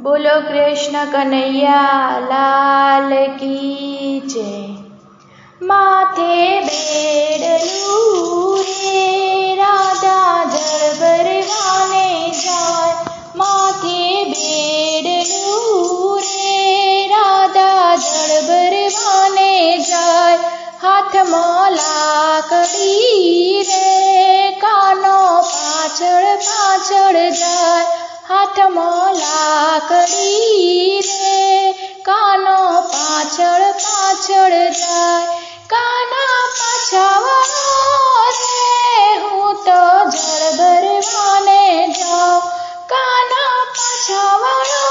बोलो कृष्ण कन्हैया लाल की जय। माथे बेड़लू रे राधा जल भरवाने जाए। माथे बेड़लू रे राधा जल भरवाने जाए। हाथ मोला कड़ी रे कानो पाछड़ पाछड़ जाए। हाथ मोला कड़ी रे कानो पाछड़ पाछड़ जाए। काना पाछावनो रे हूँ तो जल भरवाने जाऊँ। काना पाछावनो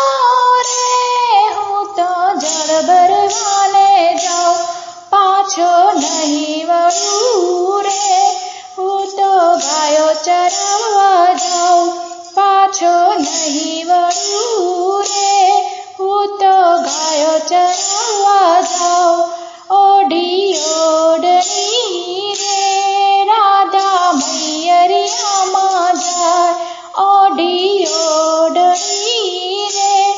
रे हूँ तो जल भरवाने जाऊँ। पाछो नहीं वळू रे हूँ तो गायो चरावा जाऊँ। पाछो नहीं वळू रे हूँ तो गायो चरावा जाऊँ। ओढ़ी ओढ़नी रे राधा मैयरिया मां जाए। ओढ़ी ओढ़नी रे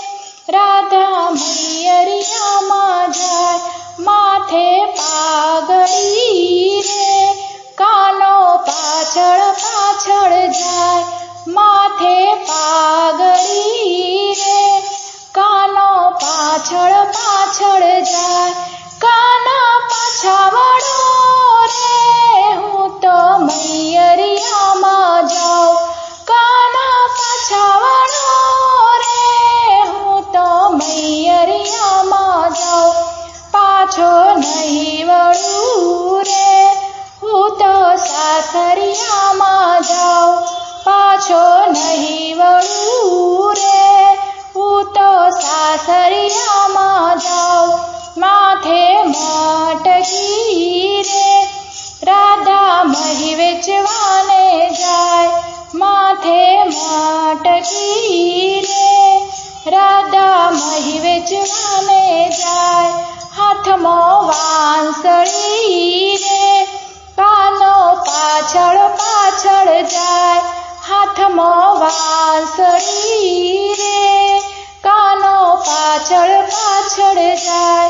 राधा मैयरिया मां जाए। माथे पागड़ी रे कानो पाछड़ पाछड़ जाए। माथे पागड़ी रे कानो पाछड़ पाछड़ जाए। काना पाछावड़ो रे हूँ तो मैयरिया मां जाऊँ। काना पाछावड़ो रे हूँ तो मैयरिया मां जाऊँ। पाछो नहीं वळू रे हूँ तो सासरिया मां जाऊँ। पाछो नहीं वळू रे हूँ तो सासरिया मां जाऊँ। माथे मटकी रे राधा मही वेचवाने जाए। माथे मटकी रे राधा मही वेचवाने जाए। हाथ मो वांसળી रे कानो पाछड़ पाछड़ जाए। हाथ मो वांसળી रे कानो पाछड़ पाछड़ जाए।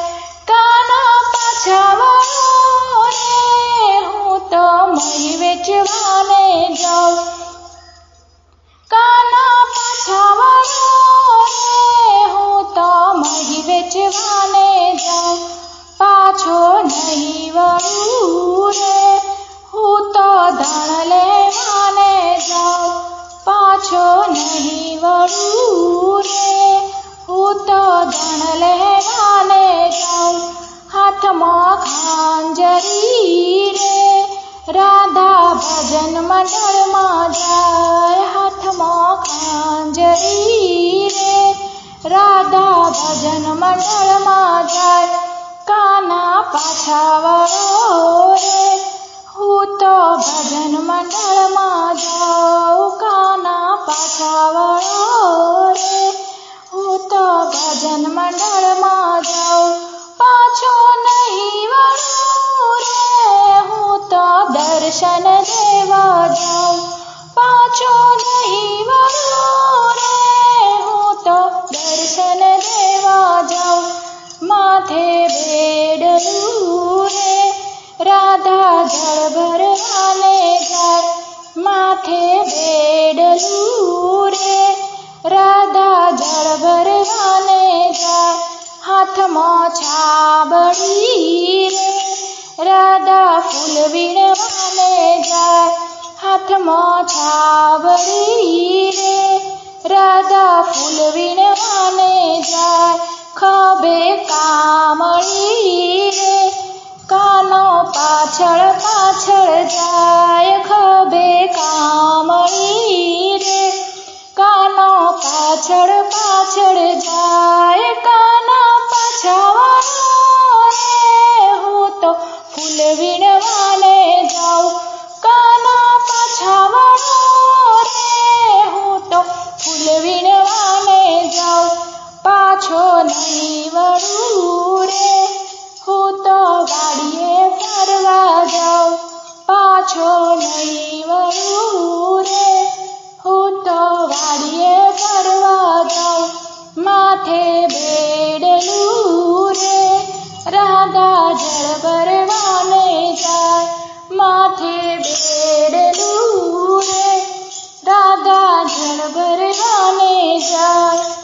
काना पाछावड़ो रे हूँ तो मही वेचवाने जाऊँ। काना पाछावड़ो रे हूँ तो मही वेचवाने जाऊँ। पाछो नहीं वळू रे हूँ तो धन लेवाने जाऊँ। पाछो नहीं वळू रे हूँ तो धन लेवाने जाऊँ। हाथ मो खांजरी रे राधा भजन मंडल मां जाए। हाथ मो खांजरी रे राधा भजन मंडल मां जाए। काना पाछावड़ो रे हूँ तो भजन मंडल मां जाऊँ। काना पाछावड़ो रे हूँ तो भजन मंडल मां जाऊँ। पाछो नहीं वळू रे हूँ तो दर्शन देवा जाऊँ। पाछो नहीं वळू रे हूँ तो दर्शन देवा जाऊँ। माथे बेड़लू रे राधा जल भरवाने जाए। माथे बेड़लू रे राधा जल भरवाने जाए। हाथ मो छाबड़ी रे राधा फूल वीणवाने जाए। हाथ मो छाबड़ी रे राधा फूल वीणवाने जाए। खभे कामળી रे कानो पाछड़ पाछड़ जाए। खभे कामળી रे कानो पाछड़ पाछड़ जाए। काना पाछावड़ो रे हूँ तो फूल वीणवाने जाऊँ। काना पाछावड़ो रे हूँ तो फूल वीणवाने जाऊँ। पाछो नहीं वळू रे हूँ तो वाड़िये फरवा जाऊँ। पाछो नहीं वळू रे हूँ तो वाड़िये फरवा जाऊँ। જળ ભરવાને જાય.